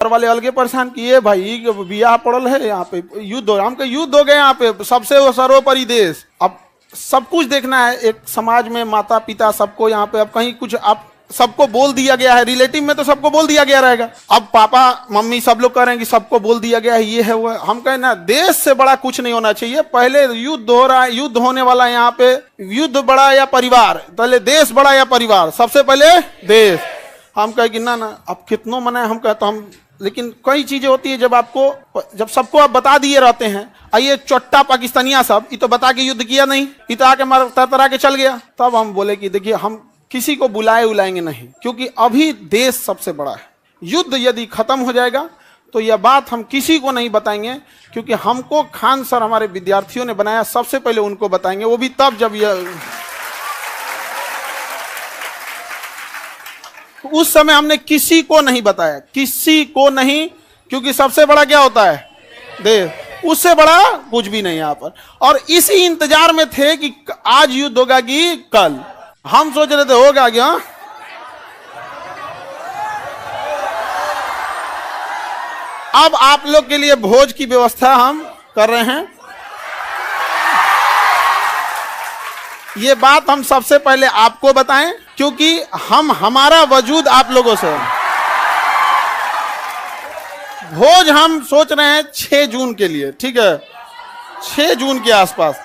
वाले अलगे परेशान किए भाई, बियाह पड़ल है यहाँ पे, युद्ध हो, हम युद्ध हो गए यहाँ पे, सबसे सर्वोपरि देश। अब सब कुछ देखना है, एक समाज में माता पिता सबको यहाँ पे, अब कहीं कुछ आप सबको बोल दिया गया है, रिलेटिव में तो सबको बोल दिया गया रहेगा, अब पापा मम्मी सब लोग कह रहे हैं कि सबको बोल दिया गया है, ये है वो है। हम कहें ना, देश से बड़ा कुछ नहीं होना चाहिए। पहले युद्ध हो रहा है, युद्ध होने वाला है यहाँ पे, युद्ध बड़ा या परिवार, पहले देश बड़ा या परिवार, सबसे पहले देश। हम कहे कि ना ना, अब कितनों मना है, हम कहते हम, लेकिन कई चीजें होती है जब सबको आप बता दिए रहते हैं। आइए चोट्टा पाकिस्तानिया सब, ये तो बता के युद्ध किया नहीं, ये तो आके मार तरतरा के चल गया। तब हम बोले कि देखिए, हम किसी को बुलाएंगे नहीं, क्योंकि अभी देश सबसे बड़ा है। युद्ध यदि खत्म हो जाएगा तो यह बात हम किसी को नहीं बताएंगे, क्योंकि हमको खान सर हमारे विद्यार्थियों ने बनाया, सबसे पहले उनको बताएंगे, वो भी तब जब यह, उस समय हमने किसी को नहीं बताया, किसी को नहीं, क्योंकि सबसे बड़ा क्या होता है, देश, उससे बड़ा कुछ भी नहीं यहाँ पर। और इसी इंतजार में थे कि आज युद्ध होगा कि कल। हम सोच रहे थे होगा क्या, अब आप लोग के लिए भोज की व्यवस्था हम कर रहे हैं। ये बात हम सबसे पहले आपको बताएं, क्योंकि हमारा वजूद आप लोगों से। भोज हम सोच रहे हैं 6 जून के लिए, ठीक है, 6 जून के आसपास।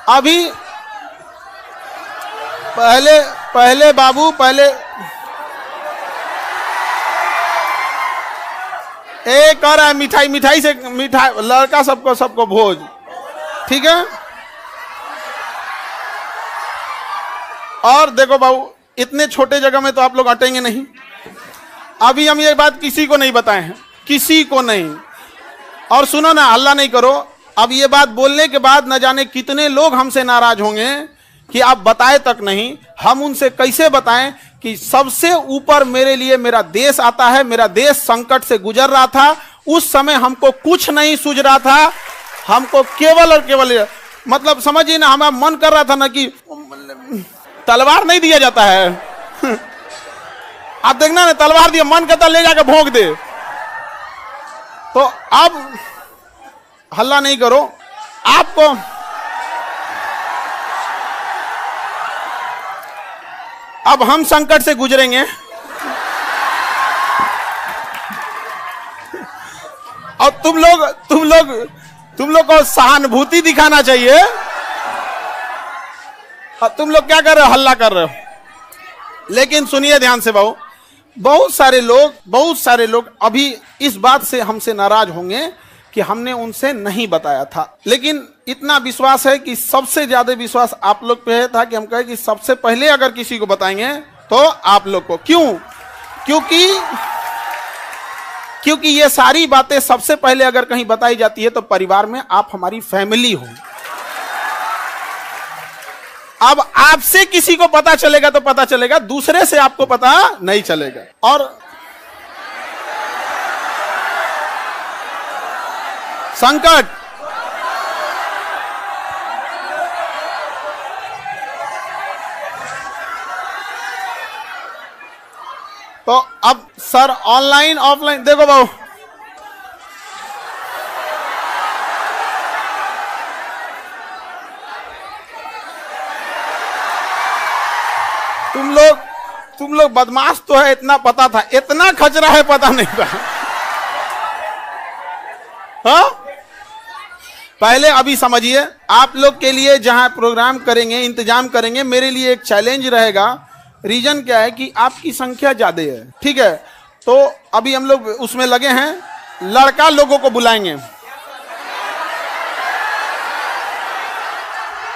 अभी पहले बाबू, पहले एक कर रहा है मिठाई से, मिठाई लड़का सबको भोज, ठीक है। और देखो बाबू, इतने छोटे जगह में तो आप लोग अटेंगे नहीं। अभी हम ये बात किसी को नहीं बताए हैं, किसी को नहीं। और सुनो ना, हल्ला नहीं करो। अब ये बात बोलने के बाद न जाने कितने लोग हमसे नाराज होंगे कि आप बताए तक नहीं। हम उनसे कैसे बताएं कि सबसे ऊपर मेरे लिए मेरा देश आता है। मेरा देश संकट से गुजर रहा था, उस समय हमको कुछ नहीं सूझ रहा था, हमको केवल और केवल, मतलब समझिए ना, हमारा मन कर रहा था ना कि तलवार नहीं दिया जाता है आप देखना ना, तलवार दिया, मन करता ले जाकर भोंक दे। तो अब हल्ला नहीं करो। आपको अब हम संकट से गुजरेंगे और तुम लोग को सहानुभूति दिखाना चाहिए। तुम लोग क्या कर रहे हो, हल्ला कर रहे हो। लेकिन सुनिए ध्यान से बाबू, बहुत सारे लोग अभी इस बात से हमसे नाराज होंगे कि हमने उनसे नहीं बताया था। लेकिन इतना विश्वास है कि सबसे ज्यादा विश्वास आप लोग पे था कि हम कहे कि सबसे पहले अगर किसी को बताएंगे तो आप लोग को। क्यों? क्योंकि ये सारी बातें सबसे पहले अगर कहीं बताई जाती है तो परिवार में आप हमारी फैमिली हो। अब आपसे किसी को पता चलेगा तो पता चलेगा, दूसरे से आपको पता नहीं चलेगा। और संकट, तो अब सर ऑनलाइन ऑफलाइन देखो बाबू, तुम लोग बदमाश तो है, इतना पता था, इतना खचरा है पता नहीं था। हाँ, पहले अभी समझिए, आप लोग के लिए जहां प्रोग्राम करेंगे, इंतजाम करेंगे, मेरे लिए एक चैलेंज रहेगा। रीजन क्या है कि आपकी संख्या ज्यादा है, ठीक है। तो अभी हम लोग उसमें लगे हैं, लड़का लोगों को बुलाएंगे,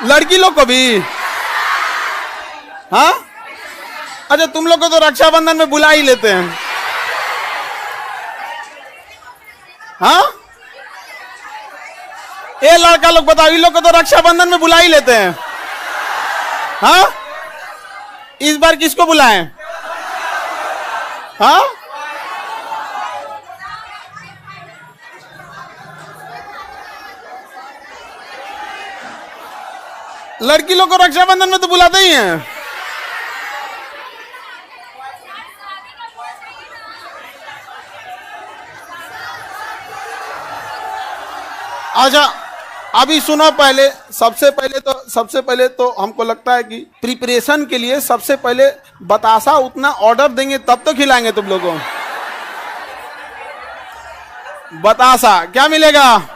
लड़की लोग को भी। हाँ, अच्छा, तुम लोग को तो रक्षाबंधन में बुला ही लेते हैं। हाँ, ये लड़का लोग बताओ, इन लोग को तो रक्षाबंधन में बुला ही लेते हैं। हाँ, इस बार किसको बुलाएं? हाँ, लड़की लोग को रक्षाबंधन में तो बुलाते ही हैं। अच्छा, अभी सुनो, सबसे पहले तो हमको लगता है कि प्रिपरेशन के लिए सबसे पहले बतासा उतना ऑर्डर देंगे तब तो खिलाएंगे तुम लोगों को। बतासा क्या मिलेगा?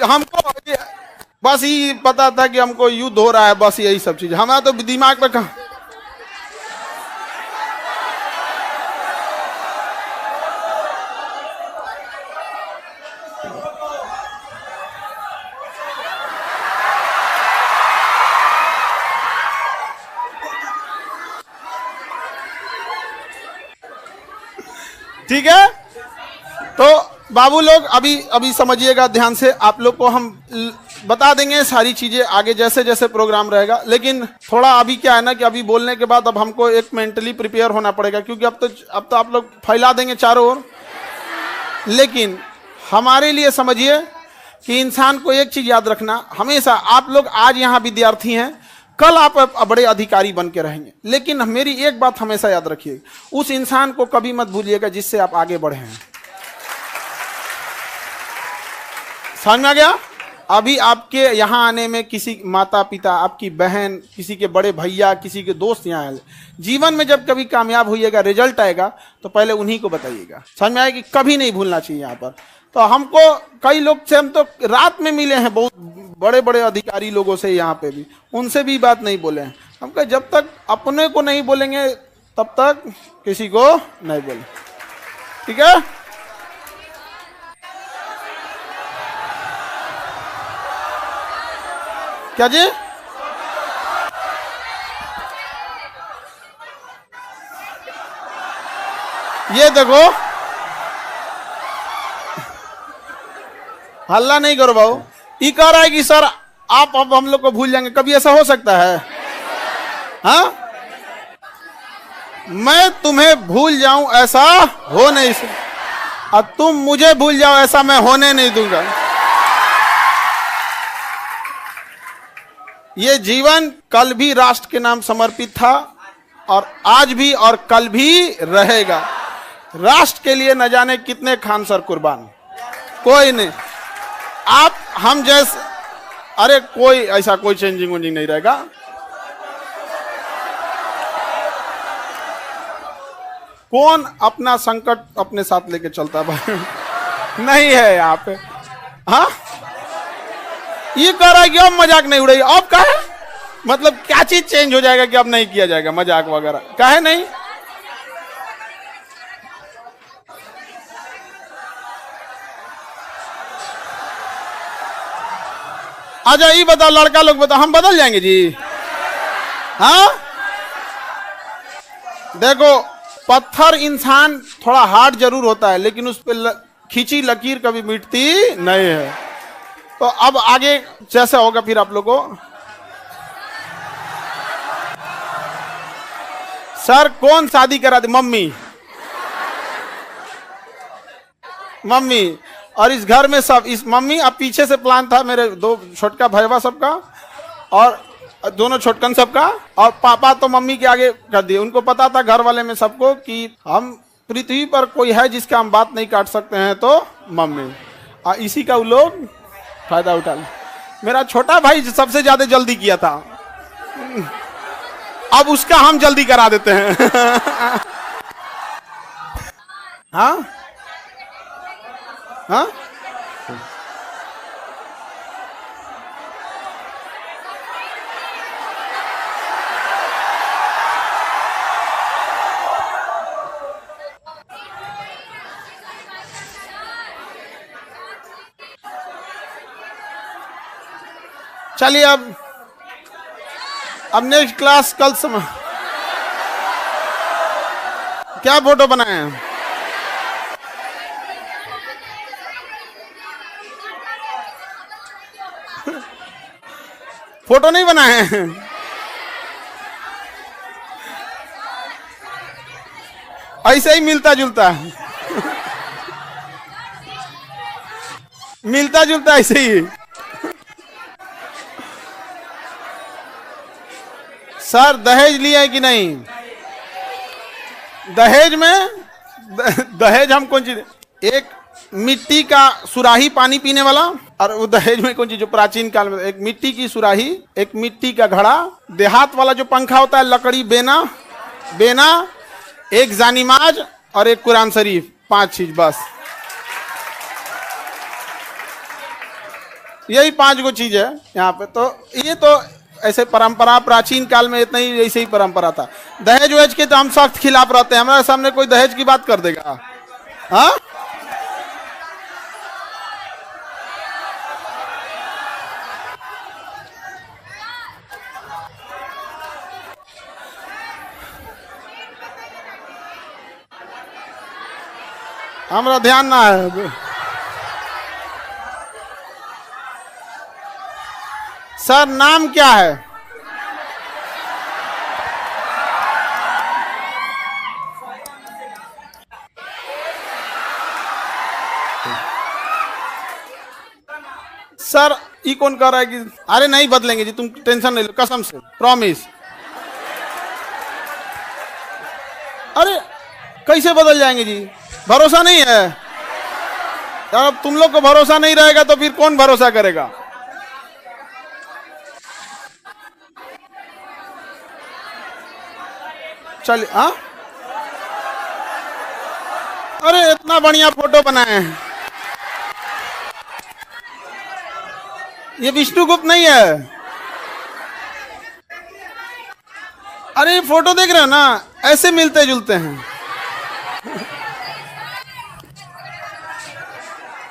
हमको बस ये पता था कि हमको युद्ध हो रहा है, बस यही सब चीज हमारा तो दिमाग में कहा। ठीक है, तो बाबू लोग अभी अभी समझिएगा ध्यान से, आप लोग को हम बता देंगे सारी चीजें आगे जैसे जैसे प्रोग्राम रहेगा। लेकिन थोड़ा अभी क्या है ना कि अभी बोलने के बाद अब हमको एक मेंटली प्रिपेयर होना पड़ेगा, क्योंकि अब तो आप लोग फैला देंगे चारों ओर। लेकिन हमारे लिए समझिए कि इंसान को एक चीज याद रखना हमेशा, आप लोग आज यहाँ विद्यार्थी हैं, कल आप बड़े अधिकारी बन के रहेंगे। लेकिन मेरी एक बात हमेशा याद रखिए, उस इंसान को कभी मत भूलिएगा जिससे आप आगे बढ़े हैं। समझ में आ गया? अभी आपके यहाँ आने में किसी माता पिता, आपकी बहन, किसी के बड़े भैया, किसी के दोस्त यहाँ आए, जीवन में जब कभी कामयाब होइएगा, रिजल्ट आएगा तो पहले उन्हीं को बताइएगा। समझ में आएगा कि कभी नहीं भूलना चाहिए यहाँ पर। तो हमको कई लोग से हम तो रात में मिले हैं, बहुत बड़े बड़े अधिकारी लोगों से यहाँ पे भी, उनसे भी बात नहीं बोले हैं। हम कहे जब तक अपने को नहीं बोलेंगे तब तक किसी को नहीं बोले। ठीक है? क्या जी? ये देखो, हल्ला नहीं करो भाऊ। ये कह रहा है कि सर आप अब हम लोग को भूल जाएंगे, कभी ऐसा हो सकता है? हाँ, मैं तुम्हें भूल जाऊं ऐसा हो नहीं सकता, और तुम मुझे भूल जाओ ऐसा मैं होने नहीं दूंगा। ये जीवन कल भी राष्ट्र के नाम समर्पित था, और आज भी और कल भी रहेगा। राष्ट्र के लिए न जाने कितने खान सर कुर्बान, कोई नहीं। आप हम जैसे, अरे कोई ऐसा कोई चेंजिंग वेंजिंग नहीं रहेगा। कौन अपना संकट अपने साथ लेके चलता भाई? नहीं है यहाँ पे। हाँ, ये कह रहा है कि अब मजाक नहीं उड़ेगी। अब कहे मतलब क्या चीज चेंज हो जाएगा कि अब नहीं किया जाएगा मजाक वगैरह? कहे नहीं। अच्छा ये बताओ, लड़का लोग बताओ, हम बदल जाएंगे जी? हाँ, देखो पत्थर इंसान थोड़ा हार्ड जरूर होता है, लेकिन उस पर खींची लकीर कभी मिटती नहीं है। तो अब आगे जैसे होगा फिर आप लोगों को, सर कौन शादी करा दी? मम्मी। मम्मी, और इस घर में सब इस मम्मी। अब पीछे से प्लान था मेरे दो छोटका भैया सबका, और दोनों छोटकन सबका, और पापा तो मम्मी के आगे कर दिए। उनको पता था घर वाले में सबको कि हम पृथ्वी पर कोई है जिसका हम बात नहीं काट सकते हैं तो मम्मी, और इसी का वो लोग फायदा उठा। मेरा छोटा भाई सबसे ज्यादा जल्दी किया था, अब उसका हम जल्दी करा देते हैं। हाँ हाँ, चलिए अब नेक्स्ट क्लास कल समय क्या फोटो बनाए हैं? फोटो नहीं बनाए हैं? ऐसे ही मिलता जुलता है, मिलता जुलता ऐसे ही। सर दहेज लिया है कि नहीं? दहेज में दहेज हम कौन चीज, एक मिट्टी का सुराही पानी पीने वाला, और वो दहेज में कौन चीज जो प्राचीन काल में एक मिट्टी की सुराही, एक मिट्टी का घड़ा, देहात वाला जो पंखा होता है लकड़ी, बेना बेना, एक जानिमाज और एक कुरान शरीफ, 5 चीज बस। यही 5 गो चीज है यहाँ पे। तो ये तो ऐसे परंपरा प्राचीन काल में इतना ही ऐसे ही परंपरा था। दहेज वहेज के तो हम सख्त खिलाफ रहते हैं। हमारे सामने कोई दहेज की बात कर देगा, हाँ? हमारा ध्यान ना है। सर नाम क्या है? सर ये कौन कह रहा है कि अरे नहीं बदलेंगे जी, तुम टेंशन नहीं लो, कसम से प्रॉमिस। अरे कैसे बदल जाएंगे जी, भरोसा नहीं है यार। अब तुम लोग को भरोसा नहीं रहेगा तो फिर कौन भरोसा करेगा? चलिए, हाँ? अरे इतना बढ़िया फोटो बनाए हैं। ये विष्णुगुप्त नहीं है। अरे ये फोटो देख रहे हो ना, ऐसे मिलते जुलते हैं।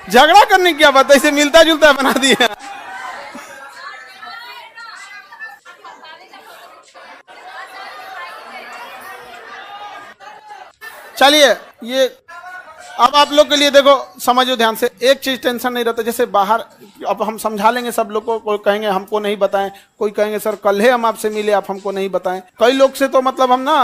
झगड़ा करने की क्या बात है, ऐसे मिलता जुलता बना दिया। चलिए, ये अब आप लोग के लिए देखो, समझो ध्यान से, एक चीज टेंशन नहीं रहता। जैसे बाहर अब हम समझा लेंगे सब लोग को, कोई कहेंगे हमको नहीं बताएं, कोई कहेंगे सर कल है हम आपसे मिले आप हमको नहीं बताएं। कई लोग से तो मतलब हम ना,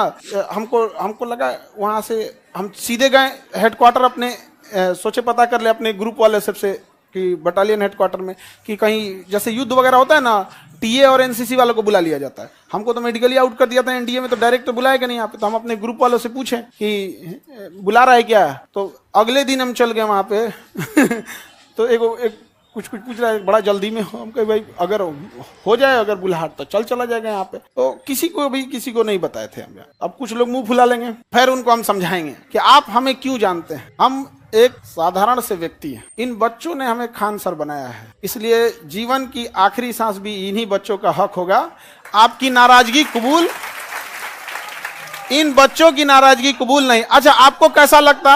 हमको लगा वहां से हम सीधे गए हेडक्वार्टर अपने, सोचे पता कर ले अपने ग्रुप वाले सबसे कि बटालियन हेडक्वार्टर में कि कहीं जैसे युद्ध वगैरह होता है ना, टीए और एनसीसी वालों को बुला लिया जाता है। हमको तो मेडिकली आउट कर दिया था एनडीए में, तो डायरेक्ट बुलाएगा नहीं यहाँ पे। तो हम अपने ग्रुप वालों से पूछे कि बुला रहा है क्या, तो अगले दिन हम चल गए वहाँ पे। तो एक कुछ पूछ रहा है, बड़ा जल्दी में हो। हम कहे भाई अगर हो जाए अगर बुलाहट तो चला जाएगा यहाँ पे। तो किसी को नहीं बताए थे हम। अब कुछ लोग मुंह फुला लेंगे, फिर उनको हम समझाएंगे कि आप हमें क्यों जानते हैं, हम एक साधारण से व्यक्ति हैं। इन बच्चों ने हमें खान सर बनाया है, इसलिए जीवन की आखिरी सांस भी इन्हीं बच्चों का हक होगा। आपकी नाराजगी कबूल, इन बच्चों की नाराजगी कबूल नहीं। अच्छा आपको कैसा लगता,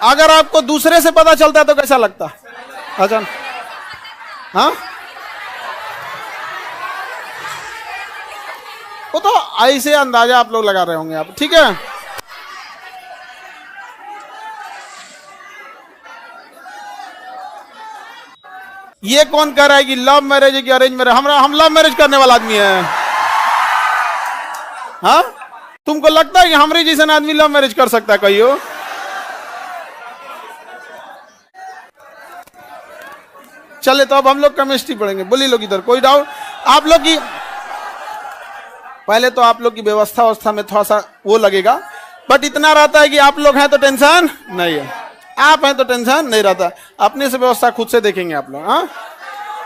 अगर आपको दूसरे से पता चलता तो कैसा लगता? अच्छा, हाँ, वो तो ऐसे अंदाजा आप लोग लगा रहे होंगे आप, ठीक है। ये कौन कह रहा है कि लव मैरिज है कि अरेंज मैरिज? हम लव मैरिज करने वाला आदमी है, हाँ? तुमको लगता है कि हमारे जैसा आदमी लव मैरिज कर सकता है कहियो? चले तो अब हम लोग केमिस्ट्री पढ़ेंगे। बोलिए लोग इधर, कोई डाउट? आप लोग की पहले तो आप लोग की व्यवस्था में थोड़ा सा वो लगेगा, बट इतना रहता है कि आप लोग हैं तो टेंशन नहीं है, आप हैं तो टेंशन नहीं रहता। अपने से व्यवस्था खुद से देखेंगे आप लोग, हाँ?